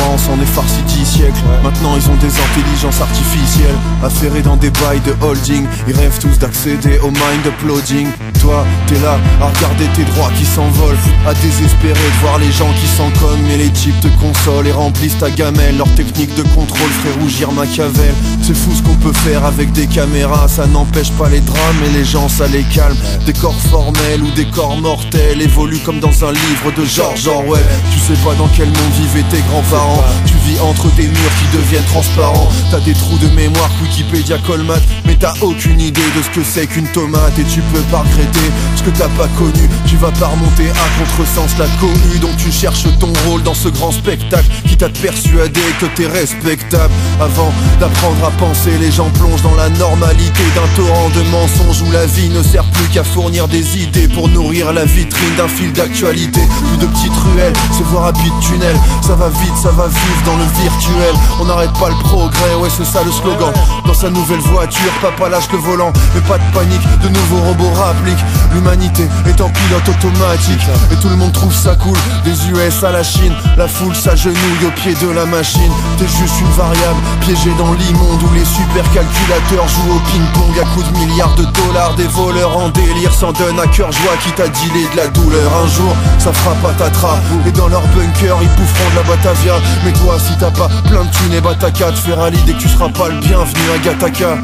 France en est farci 10 siècles. Maintenant ils ont des intelligences artificielles affairées dans des bails de holding. Ils rêvent tous d'accéder au mind uploading. Toi t'es là à regarder tes droits qui s'envolent, à désespérer de voir les gens qui s'en cognent. Mais les types te consolent et remplissent ta gamelle. Leur technique de contrôle ferait rougir Machiavel. C'est fou ce qu'on peut faire avec des caméras. Ça n'empêche pas les drames et les gens ça les calme. Des corps formels ou des corps mortels évoluent comme dans un livre de George Orwell. Tu sais pas dans quel monde vivaient tes grands-parents. Tu vis entre des murs qui deviennent transparents. T'as des trous de mémoire Wikipédia colmate, mais t'as aucune idée de ce que c'est qu'une tomate. Et tu peux pas regretter ce que t'as pas connu. Tu vas pas remonter à contresens la cohue. Donc tu cherches ton rôle dans ce grand spectacle qui t'a persuadé que t'es respectable. Avant d'apprendre à penser, les gens plongent dans la normalité d'un torrent de mensonges où la vie ne sert plus qu'à fournir des idées pour nourrir la vitrine d'un fil d'actualité. Plus de petites ruelles, se voir à pied de tunnel. Ça va vite, ça va vivre dans le virtuel. On n'arrête pas le progrès, ouais c'est ça le slogan. Dans sa nouvelle voiture, papa lâche le volant. Mais pas de panique, de nouveaux robots rappliquent. L'humanité est en pilote automatique et tout le monde trouve ça cool. Des US à la Chine, la foule s'agenouille au pied de la machine. T'es juste une variable, piégée dans l'immonde où les supercalculateurs jouent au ping-pong à coups de milliards de dollars. Des voleurs en délire s'en donnent à cœur joie qui t'a dealé de la douleur. Un jour, ça fera patatras et dans leur bunker, ils boufferont de la Batavia. Mais toi, si t'as pas plein de thunes et Bataka, te faire à l'idée que tu seras pas le bienvenu à Gataka.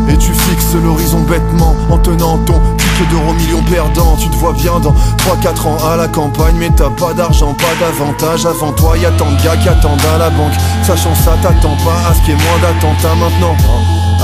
Et tu fixes l'horizon bêtement en tenant ton ticket d'euro million perdant. Tu te vois bien dans 3-4 ans à la campagne, mais t'as pas d'argent, pas d'avantage. Avant toi y'a tant de gars qui attendent à la banque. Sachant ça, t'attends pas à ce qu'il y ait moins d'attentats maintenant.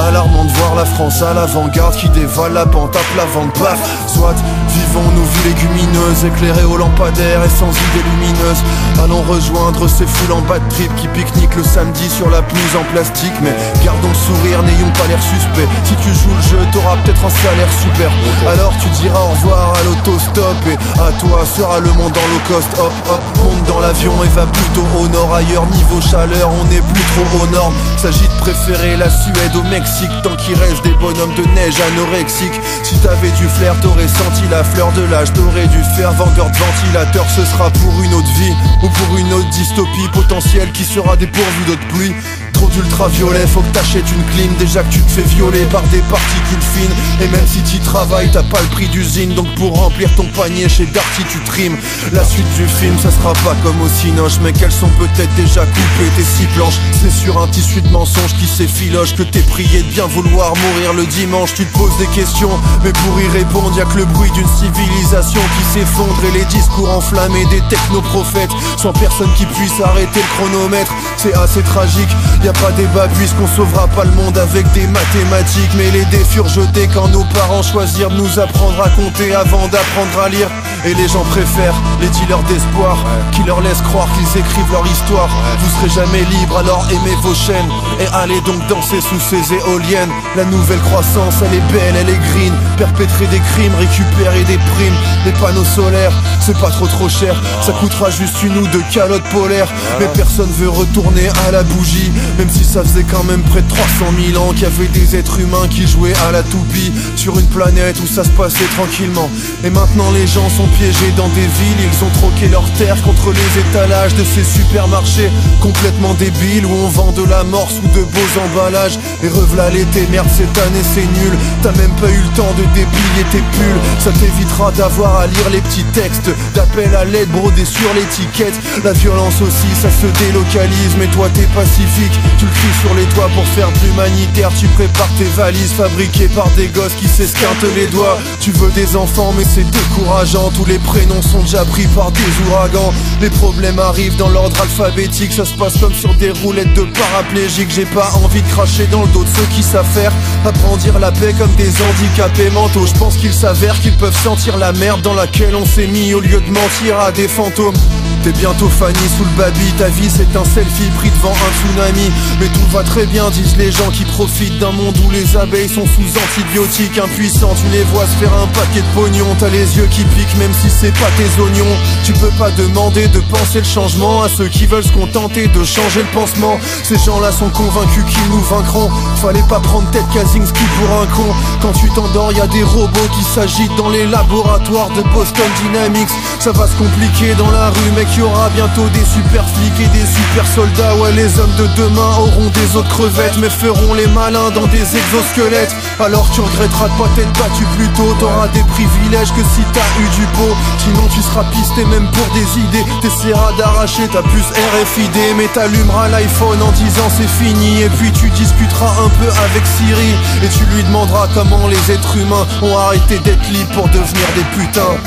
Alarmant de voir la France à l'avant-garde qui dévale la pente à plat ventre, paf. Soit vivons nos vies légumineuses, éclairées aux lampadaires et sans idées lumineuses. Allons rejoindre ces foules en bad trip qui pique-niquent le samedi sur la pelouse en plastique. Mais gardons le sourire, n'ayons pas l'air suspect. Si tu joues le jeu, t'auras peut-être un salaire super. Alors tu diras au revoir à l'autostop et à toi sera le monde en low cost. Hop hop, monte dans l'avion et va plutôt au nord. Ailleurs niveau chaleur, on n'est plus trop aux normes. S'agit de préférer la Suède au Mexique tant qu'il reste des bonhommes de neige anorexiques. Si t'avais du flair, t'aurais senti la fleur de l'âge. T'aurais dû faire vendeur de ventilateur. Ce sera pour une autre vie ou pour une autre dystopie potentielle qui sera dépourvue d'eau de pluie. Trop d'ultraviolet, faut que t'achètes une clim. Déjà que tu te fais violer par des particules fines. Et même si t'y travailles, t'as pas le prix d'usine. Donc pour remplir ton panier chez Darty tu trimes. La suite du film, ça sera pas comme au Cinoche, mais qu'elles sont peut-être déjà coupées tes 6 planches. C'est sur un tissu de mensonges qui s'effiloche que t'es prié de bien vouloir mourir le dimanche. Tu te poses des questions, mais pour y répondre y'a que le bruit d'une civilisation qui s'effondre et les discours enflammés des technoprophètes sans personne qui puisse arrêter le chronomètre. C'est assez tragique, y'a pas débat puisqu'on sauvera pas le monde avec des mathématiques. Mais les dés furent jetés quand nos parents choisirent de nous apprendre à compter avant d'apprendre à lire. Et les gens préfèrent les dealers d'espoir qui leur laissent croire qu'ils écrivent leur histoire. Vous serez jamais libre, alors aimez vos chaînes et allez donc danser sous ces éoliennes. La nouvelle croissance, elle est belle, elle est green. Perpétrer des crimes, récupérer des primes. Les panneaux solaires, c'est pas trop cher. Ça coûtera juste une ou deux calottes polaires. Mais personne veut retourner à la bougie, même si ça faisait quand même près de 300 000 ans qu'il y avait des êtres humains qui jouaient à la toupie sur une planète où ça se passait tranquillement. Et maintenant les gens sont piégés dans des villes. Ils ont troqué leurs terres contre les étalages de ces supermarchés complètement débiles où on vend de la morse ou de beaux emballages. Et rev'là l'été, merde cette année c'est nul. T'as même pas eu le temps de déplier tes pulls. Ça t'évitera d'avoir à lire les petits textes d'appel à l'aide brodés sur l'étiquette. La violence aussi, ça se délocalise. Mais toi t'es pacifique, tu le cries sur les toits pour faire de l'humanitaire. Tu prépares tes valises fabriquées par des gosses qui s'esquintent les doigts. Tu veux des enfants mais c'est décourageant. Tous les prénoms sont déjà pris par des ouragans. Les problèmes arrivent dans l'ordre alphabétique. Ça se passe comme sur des roulettes de paraplégiques. J'ai pas envie de cracher dans le dos de ceux qui savent faire à brandir la paix comme des handicapés mentaux. Je pense qu'il s'avère qu'ils peuvent sentir la merde dans laquelle on s'est mis au lieu de mentir à des fantômes. T'es bientôt Fanny sous le baby, ta vie c'est un selfie pris devant un tsunami. Mais tout va très bien, disent les gens qui profitent d'un monde où les abeilles sont sous antibiotiques. Impuissants, tu les vois se faire un paquet de pognon. T'as les yeux qui piquent même si c'est pas tes oignons. Tu peux pas demander de penser le changement à ceux qui veulent se contenter de changer le pansement. Ces gens-là sont convaincus qu'ils nous vaincront. Fallait pas prendre Ted Kaczynski pour un con. Quand tu t'endors y'a des robots qui s'agitent dans les laboratoires de Boston Dynamics. Ça va se compliquer dans la rue mec, y'aura bientôt des super flics et des super soldats. Ouais, les hommes de demain auront des autres crevettes, mais feront les malins dans des exosquelettes. Alors tu regretteras de pas t'être battu plus tôt. T'auras des privilèges que si t'as eu du pot. Sinon tu seras pisté même pour des idées. T'essaieras d'arracher ta puce RFID, mais t'allumeras l'iPhone en disant c'est fini. Et puis tu discuteras un peu avec Siri, et tu lui demanderas comment les êtres humains ont arrêté d'être libres pour devenir des putains.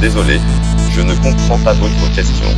Désolé, je ne comprends pas votre question.